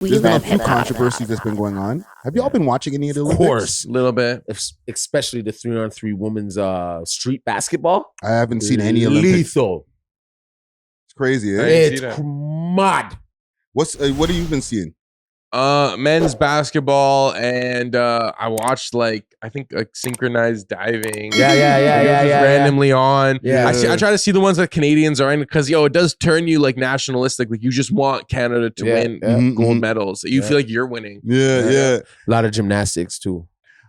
There's been a few controversies that's been going on. Have you all been watching any of the Olympics? Of course, A little bit. especially the 3-on-3 women's street basketball. I haven't seen any Olympics. Lethal. It's crazy, eh? It's mad. What have you been seeing? Men's basketball, and I watched like synchronized diving. Yeah. Randomly on. Yeah. I try to see the ones that Canadians are in because it does turn you like nationalistic. Like you just want Canada to win gold medals. You feel like you're winning. Yeah. A lot of gymnastics too.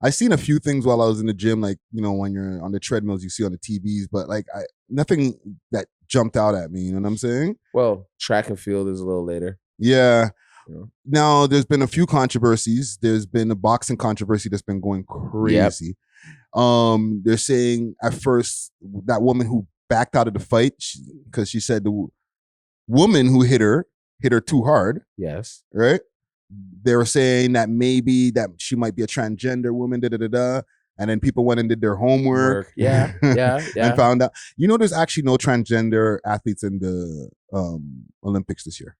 I seen a few things while I was in the gym, like, you know, when you're on the treadmills, you see on the TVs, but like nothing that jumped out at me. You know what I'm saying? Well, track and field is a little later. Yeah. Now, there's been a few controversies. There's been a boxing controversy that's been going crazy. They're saying at first that woman who backed out of the fight because she said the woman who hit her too hard. Yes. Right? They were saying that maybe that she might be a transgender woman, and then people went and did their homework. Yeah. And found out. You know, there's actually no transgender athletes in the Olympics this year.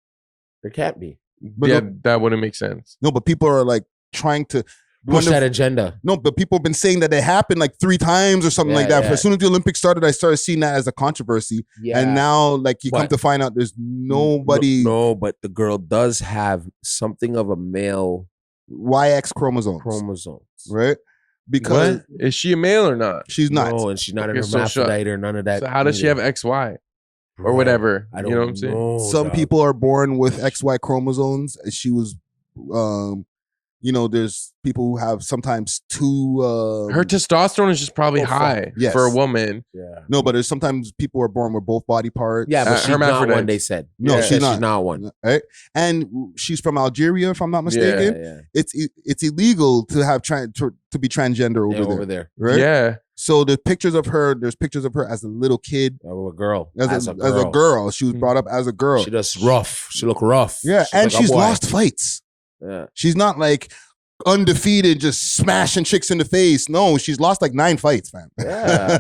There can't be. But that wouldn't make sense. No, but people are like trying to push that agenda. No, but people have been saying that it happened like 3 times or something like that. Yeah. As soon as the Olympics started, I started seeing that as a controversy. Yeah. And now, like, you come to find out there's nobody. No, but the girl does have something of a male YX chromosomes. Right? Because what? Is she a male or not? She's not. No, and she's not a hermaphrodite or none of that. So how does she have XY? Or whatever. I don't know what I'm saying? Some people are born with XY chromosomes. She was, you know, there's people who have sometimes 2. Her testosterone is just probably high for a woman. Yeah. No, but there's sometimes people are born with both body parts. Yeah, but she's not one, they said. No, she's not one. Right? And she's from Algeria, if I'm not mistaken. Yeah. It's illegal to have to be transgender over there. Right? Yeah. So there's pictures of her as a little kid. Oh, a girl. As a girl. She was brought up as a girl. She does rough. She look rough. Yeah, and she's lost fights. Yeah. She's not like undefeated, just smashing chicks in the face. No, she's lost like 9 fights, fam. Yeah.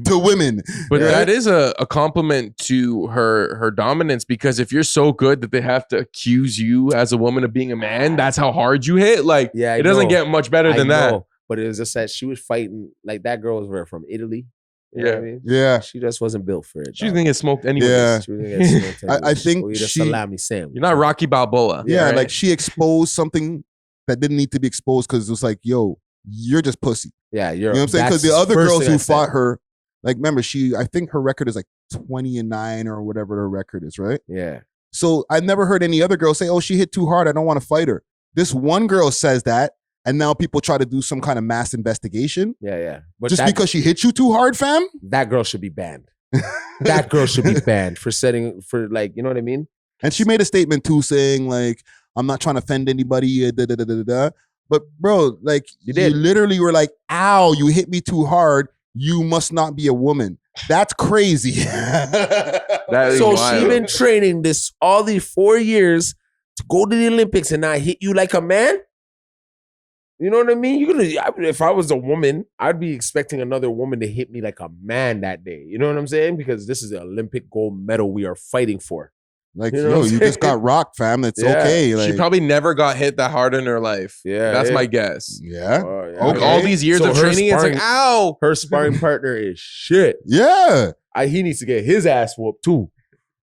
To women. But that is a compliment to her dominance, because if you're so good that they have to accuse you as a woman of being a man, that's how hard you hit. Like, it doesn't get much better than that. But it was just that she was fighting, like that girl was from Italy. You know what I mean? Yeah. She just wasn't built for it. She was gonna get smoked anyway. Yeah. She was gonna get smoked anyways. I think or you just she, salami sandwich. You're not Rocky Balboa. Yeah, right? like she exposed something that didn't need to be exposed because it was like, yo, you're just pussy. Yeah, you know what I'm saying? Because the other girls who fought her, like, remember, I think her record is like 20-9 or whatever her record is, right? Yeah. So I never heard any other girl say, oh, she hit too hard, I don't want to fight her. This one girl says that, and now people try to do some kind of mass investigation. Yeah. But just because she hit you too hard, fam? That girl should be banned. That girl should be banned for like, you know what I mean? And she made a statement too saying like, I'm not trying to offend anybody, But bro, like you literally were like, ow, you hit me too hard. You must not be a woman. That's crazy. So she been training all these 4 years to go to the Olympics and not hit you like a man? You know what I mean? If I was a woman, I'd be expecting another woman to hit me like a man that day. You know what I'm saying? Because this is the Olympic gold medal we are fighting for. Like, you just got rocked, fam. It's okay. Like, she probably never got hit that hard in her life. Yeah. That's my guess. Yeah. Okay. All these years of training, it's like, ow. Her sparring partner is shit. Yeah. He needs to get his ass whooped too.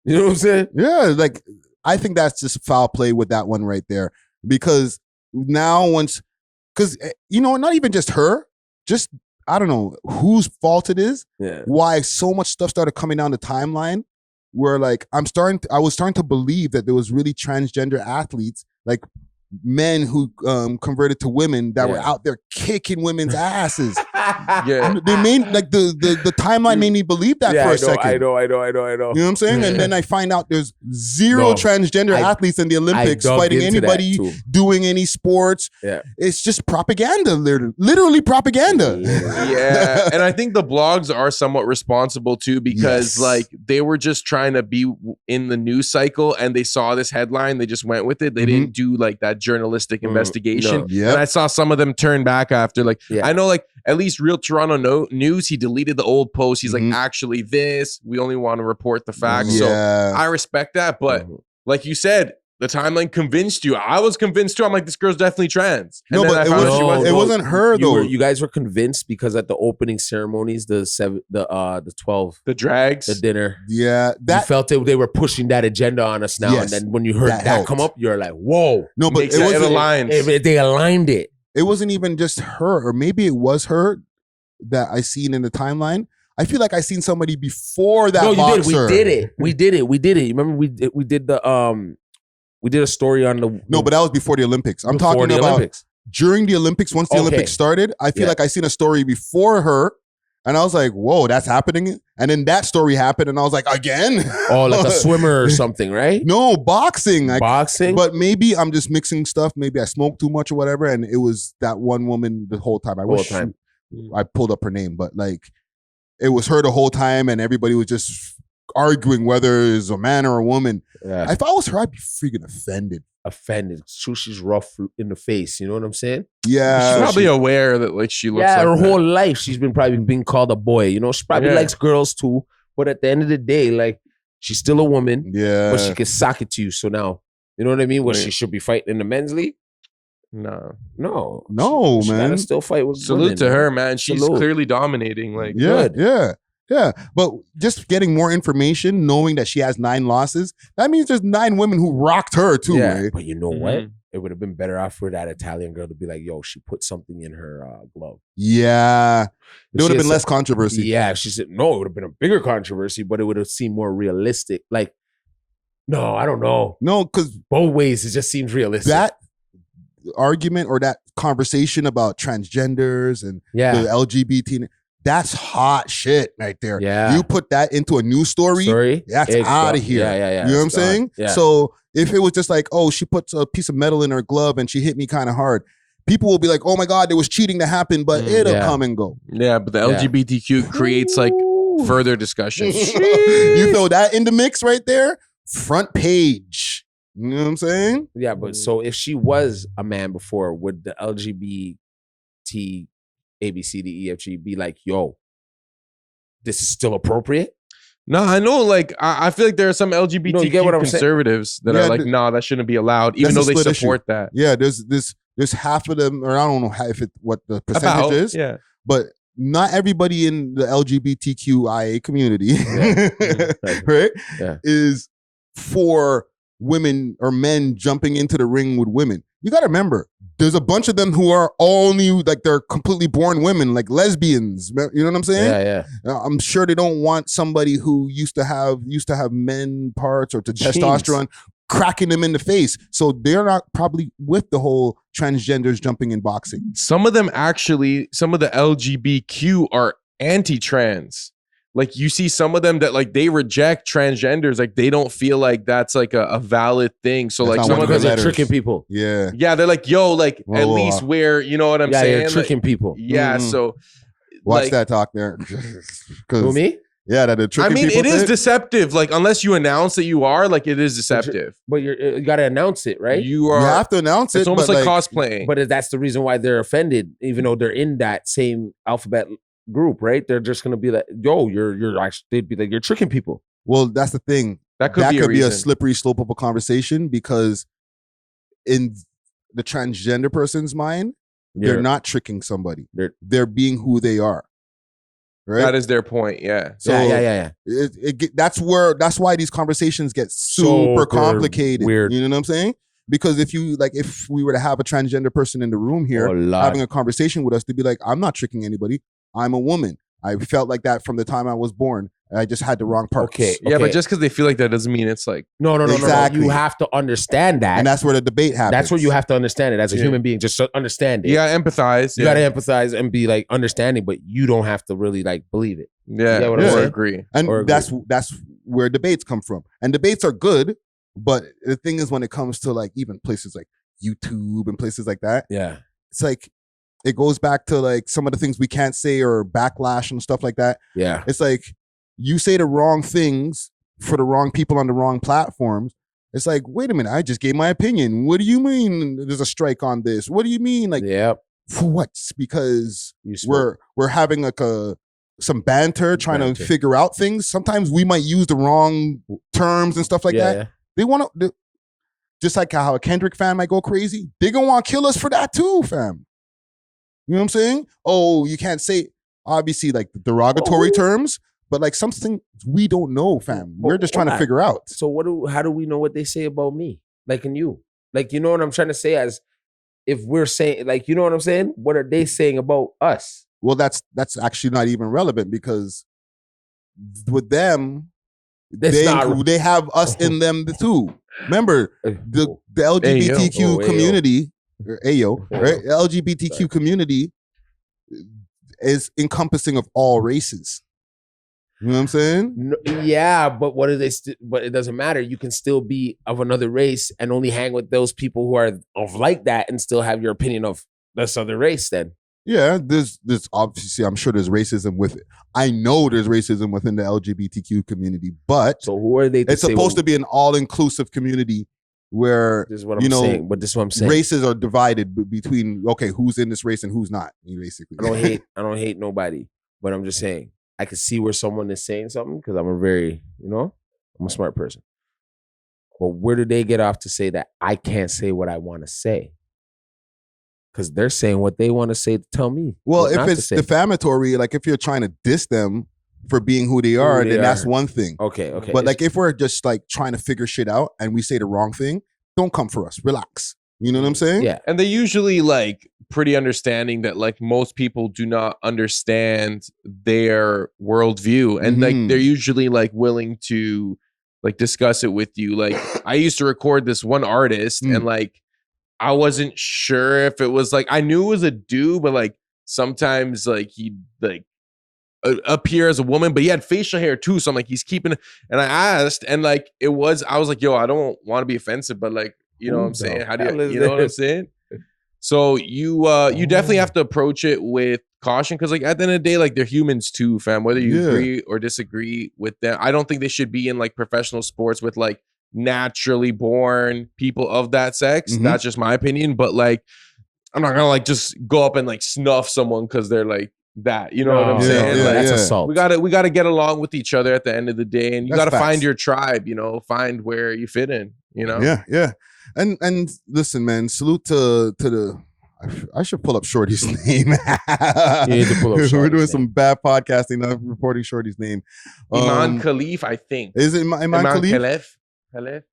You know what I'm saying? Yeah. Like, I think that's just foul play with that one right there. Because now because, you know, not even just her, just, I don't know whose fault it is. Yeah. Why so much stuff started coming down the timeline where like I was starting to believe that there was really transgender athletes, like men who converted to women that were out there kicking women's asses. They made like the timeline made me believe that for a second. I know. You know what I'm saying? And then I find out there's zero transgender athletes in the Olympics fighting anybody, doing any sports. Yeah. It's just propaganda, literally propaganda. Yeah. And I think the blogs are somewhat responsible too, because like they were just trying to be in the news cycle and they saw this headline, they just went with it. They didn't do like that journalistic investigation. And I saw some of them turn back after. Like, I know like at least Real Toronto News, he deleted the old post. He's like, actually this, we only want to report the facts. So I respect that. But like you said, the timeline convinced you. I was convinced too. I'm like, this girl's definitely trans. No, And then but I found out she wasn't. it wasn't her though. You guys were convinced because at the opening ceremonies, the 12, The drags, the dinner. Yeah, You felt they were pushing that agenda on us now. Yes, and then when you heard that come up, you're like, whoa. No, but it aligned. They aligned it. It wasn't even just her, or maybe it was her that I seen in the timeline. I feel like I seen somebody before that. No, you boxer. did. We did it. You remember we did the we did a story on the. No, but that was before the Olympics. I'm talking about Olympics. During the Olympics. Once the Olympics started, I feel like I seen a story before her, and I was like, "Whoa, that's happening!" And then that story happened, and I was like, "Again?" Oh, like a swimmer or something, right? No, boxing. Boxing. But maybe I'm just mixing stuff. Maybe I smoked too much or whatever, and it was that one woman the whole time. I pulled up her name, but like it was her the whole time, and everybody was just arguing whether it's a man or a woman. Yeah. If I was her, I'd be freaking offended. She's rough in the face. You know what I'm saying? Yeah. She's probably aware that like she looks like her that. whole life she's been probably being called a boy. You know, she probably likes girls too. But at the end of the day, like she's still a woman. Yeah. But she can sock it to you. So now, you know what I mean? What she should be fighting in the men's league? No, man. She gotta still fight with Salute women, to her, man. She's clearly dominating. Like, Yeah. But just getting more information, knowing that she has 9 losses, that means there's 9 women who rocked her too, right? But you know what? It would have been better off for that Italian girl to be like, yo, she put something in her glove. Yeah. There would have been less controversy. Yeah. She said, no, it would have been a bigger controversy, but it would have seemed more realistic. Like, no, I don't know. No, because both ways, it just seems realistic. That argument or that conversation about transgenders and the LGBT, that's hot shit right there. Yeah. You put that into a news story, that's out of here. Yeah. You know what I'm saying? Yeah. So if it was just like, oh, she puts a piece of metal in her glove and she hit me kind of hard, people will be like, oh my God, there was cheating that happened, but it'll come and go. Yeah, but the LGBTQ creates like further discussion. You throw that in the mix right there, front page. You know what I'm saying? Yeah, but so if she was a man before, would the LGBT ABCDEFG be like, yo, this is still appropriate? No, I know. Like, I feel like there are some LGBTQ conservatives that are like, nah, that shouldn't be allowed, even though they support that. Yeah, there's half of them, or I don't know what the percentage is. Yeah, but not everybody in the LGBTQIA community, right? Yeah. Is for women or men jumping into the ring with women. You got to remember, there's a bunch of them who are only like they're completely born women, like lesbians. You know what I'm saying? Yeah. I'm sure they don't want somebody who used to have men parts or testosterone cracking them in the face. So they're not probably with the whole transgenders jumping in boxing. Some of them actually, some of the LGBTQ are anti-trans. Like you see some of them that like they reject transgenders, like they don't feel like that's like a valid thing. So that's like some of because them they're tricking people. Yeah, they're like, yo, like at least where you know what I'm saying. You're tricking people. Yeah, so watch like, that talk there. Who, me? Yeah, that tricking people. It is deceptive. Like unless you announce that you are, like it is deceptive. But you got to announce it, right? You have to announce it. It's almost like cosplaying. But that's the reason why they're offended, even though they're in that same alphabet group, right? They're just gonna be like, yo, you're actually, they'd be like, you're tricking people. Well, that's the thing. That could be a slippery slope of a conversation, because in the transgender person's mind, they're not tricking somebody. They're being who they are. Right? That is their point. Yeah. So yeah. That's why these conversations get super complicated. Weird. You know what I'm saying? Because if we were to have a transgender person in the room here having a conversation with us, they'd be like, I'm not tricking anybody. I'm a woman. I felt like that from the time I was born. I just had the wrong parts. Okay. Yeah, but just because they feel like that doesn't mean it's like no. Exactly. You have to understand that, and that's where the debate happens. That's where you have to understand it as a human being. Just understand it. You gotta empathize. You gotta empathize and be like understanding, but you don't have to really like believe it. Yeah, you know or agree. And that's where debates come from. And debates are good, but the thing is, when it comes to like even places like YouTube and places like that, it's like it goes back to like some of the things we can't say or backlash and stuff like that. Yeah, it's like you say the wrong things for the wrong people on the wrong platforms. It's like, wait a minute, I just gave my opinion. What do you mean there's a strike on this? What do you mean? Like, for what? Because we're having like some banter trying to figure out things. Sometimes we might use the wrong terms and stuff like that. Yeah. They want to. just like how a Kendrick fan might go crazy, they gonna want to kill us for that too, fam. You know what I'm saying? Oh, you can't say, obviously, like the derogatory terms, but like something we don't know, fam. We're just trying to figure out. So how do we know what they say about me? Like in you? Like, you know what I'm trying to say? As if we're saying, like, you know what I'm saying? What are they saying about us? Well, that's actually not even relevant because with them, they have us in them too. Remember, the LGBTQ community, or AYO, right? The LGBTQ community is encompassing of all races. You know what I'm saying? No, yeah, but what do they? But it doesn't matter. You can still be of another race and only hang with those people who are of like that, and still have your opinion of this other race. Then, yeah, there's obviously, I'm sure there's racism with it. I know there's racism within the LGBTQ community, but so who are they? It's supposed to be an all-inclusive community where this is what I'm saying. But this is what I'm saying. Races are divided between who's in this race and who's not. Basically, I don't hate nobody, but I'm just saying. I can see where someone is saying something because I'm I'm a smart person. But where do they get off to say that I can't say what I want to say? Because they're saying what they want to say to tell me. Well, if it's defamatory, like if you're trying to diss them for being who they are, then that's one thing. Okay. But like if we're just like trying to figure shit out and we say the wrong thing, don't come for us. Relax. You know what I'm saying? Yeah. And they're usually like pretty understanding that like most people do not understand their worldview. And like they're usually like willing to like discuss it with you. Like I used to record this one artist and like I wasn't sure if it was like, I knew it was a dude, but like sometimes like he'd like appear as a woman, but he had facial hair too. So I'm like, he's keeping it. And I asked, and like I was like, yo, I don't want to be offensive, but like, you know what I'm saying? How do you know what I'm saying? So you definitely have to approach it with caution because like at the end of the day, like they're humans too, fam. Whether you agree or disagree with them, I don't think they should be in like professional sports with like naturally born people of that sex. That's just my opinion. But like, I'm not gonna like just go up and like snuff someone because they're like that. You know what I'm saying? Like, that's assault. We gotta get along with each other at the end of the day, and you gotta find your tribe. You know, find where you fit in. You know? Yeah. And listen, man, salute to the. I should pull up Shorty's name. You need to pull up Shorty's We're doing name. some bad podcasting, not reporting Shorty's name. Iman Khalif, I think. Is it Iman Khalif? Khalif?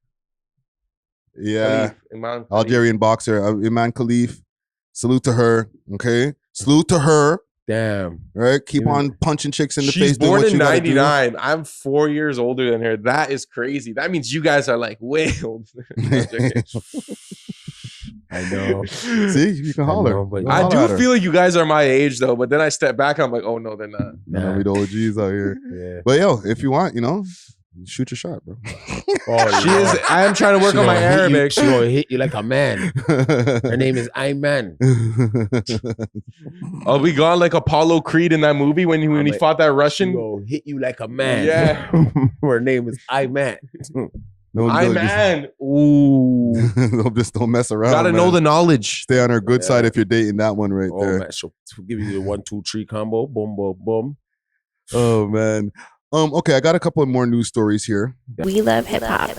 Yeah. Khalif. Iman Khalif. Algerian boxer, Iman Khalif. Salute to her. Okay. Salute to her. Damn. Right? Keep on punching chicks in the face. She's born in 99. I'm 4 years older than her. That is crazy. That means you guys are like way older. I know. See, you can holler. I do feel like you guys are my age though, but then I step back, I'm like, oh no, they're not. Nah, we the OGs out here. Yeah. But yo, if you want, shoot your shot, bro. I am trying to work on my Arabic. She gonna hit you like a man. Her name is Ayman. Oh, we gone like Apollo Creed in that movie when he fought that Russian. She gonna hit you like a man. Yeah. Her name is Ayman. Ayman. Ooh. Just don't mess around. Gotta know the knowledge. Stay on her good side if you're dating that one right there. Man, she'll give you the 1, 2, 3 combo. Boom, boom, boom. Oh man. Okay, I got a couple of more news stories here. We love hip hop.